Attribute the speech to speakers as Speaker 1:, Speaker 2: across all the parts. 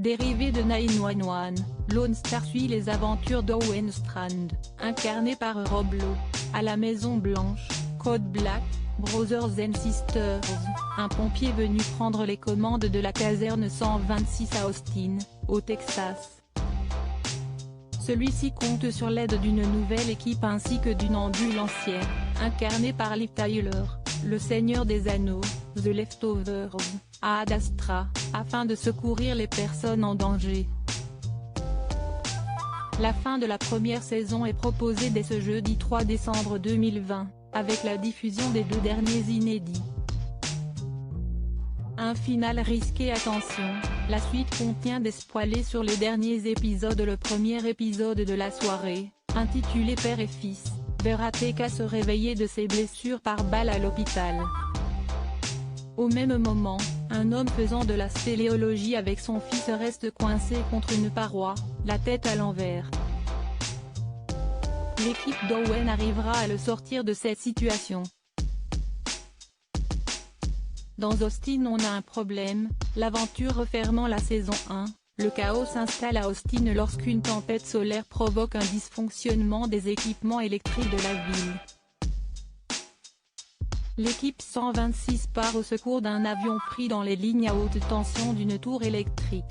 Speaker 1: Dérivé de 911, Lone Star suit les aventures d'Owen Strand, incarné par Rob Lowe, à la Maison Blanche, Code Black, Brothers and Sisters, un pompier venu prendre les commandes de la caserne 126 à Austin, au Texas. Celui-ci compte sur l'aide d'une nouvelle équipe ainsi que d'une ambulancière, incarnée par Liv Tyler, le Seigneur des Anneaux, The Leftovers, à Ad Astra, afin de secourir les personnes en danger. La fin de la première saison est proposée dès ce jeudi 3 décembre 2020, avec la diffusion des 2 derniers inédits. Un final risqué. Attention, la suite contient des spoilers sur les derniers épisodes. Le premier épisode de la soirée, intitulé Père et Fils, verra Teka se réveiller de ses blessures par balle à l'hôpital. Au même moment, un homme faisant de la spéléologie avec son fils reste coincé contre une paroi, la tête à l'envers. L'équipe d'Owen arrivera à le sortir de cette situation. Dans Austin on a un problème, l'aventure refermant la saison 1, le chaos s'installe à Austin lorsqu'une tempête solaire provoque un dysfonctionnement des équipements électriques de la ville. L'équipe 126 part au secours d'un avion pris dans les lignes à haute tension d'une tour électrique.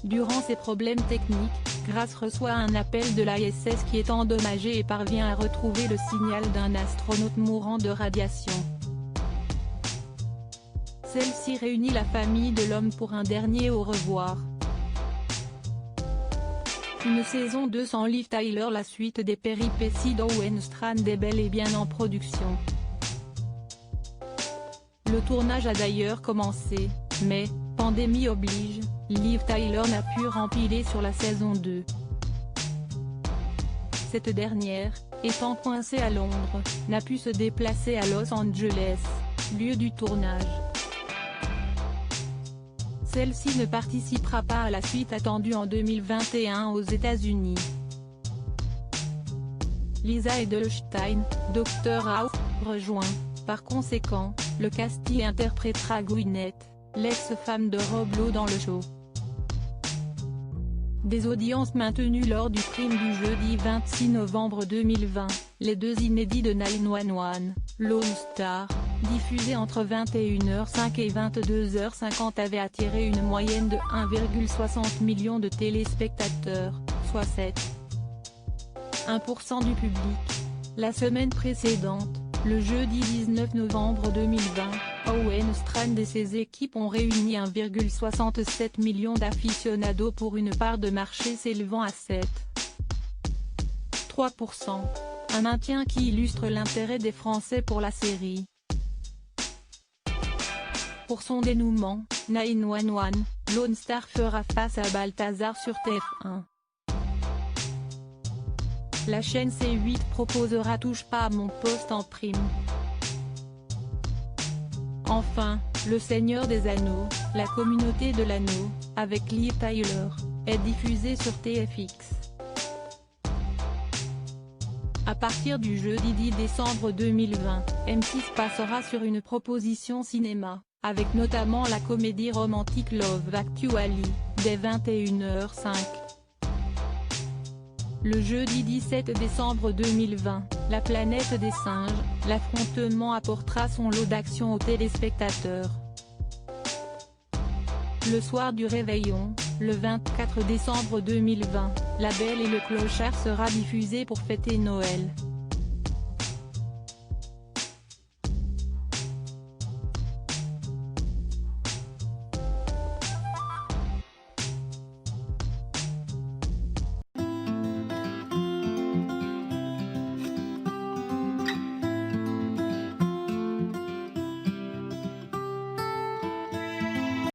Speaker 1: Durant ces problèmes techniques, Grace reçoit un appel de l'ISS qui est endommagée et parvient à retrouver le signal d'un astronaute mourant de radiation. Celle-ci réunit la famille de l'homme pour un dernier au revoir. Une saison 2 sans Liv Tyler. La suite des péripéties d'Owen Strand est bel et bien en production. Le tournage a d'ailleurs commencé, mais, pandémie oblige, Liv Tyler n'a pu rempiler sur la saison 2. Cette dernière, étant coincée à Londres, n'a pu se déplacer à Los Angeles, lieu du tournage. Celle-ci ne participera pas à la suite attendue en 2021 aux États-Unis. Lisa Edelstein, Dr House, rejoint, par conséquent, le casting et interprétera Gwyneth, l'ex-femme de Rob Lowe dans le show. Des audiences maintenues lors du prime du jeudi 26 novembre 2020, les 2 inédits de 911, Lone Star, diffusés entre 21h05 et 22h50 avaient attiré une moyenne de 1,60 million de téléspectateurs, soit 7,1% du public. La semaine précédente, le jeudi 19 novembre 2020, Owen Strand et ses équipes ont réuni 1,67 million d'aficionados pour une part de marché s'élevant à 7,3%, un maintien qui illustre l'intérêt des Français pour la série. Pour son dénouement, 911, Lone Star fera face à Balthazar sur TF1. La chaîne C8 proposera Touche pas à mon poste en prime. Enfin, Le Seigneur des Anneaux, la communauté de l'anneau, avec Liv Tyler, est diffusé sur TFX. À partir du jeudi 10 décembre 2020, M6 passera sur une proposition cinéma, avec notamment la comédie romantique Love Actually, dès 21h05. Le jeudi 17 décembre 2020, La planète des singes, l'affrontement apportera son lot d'action aux téléspectateurs. Le soir du réveillon, le 24 décembre 2020, La Belle et le Clochard sera diffusé pour fêter Noël.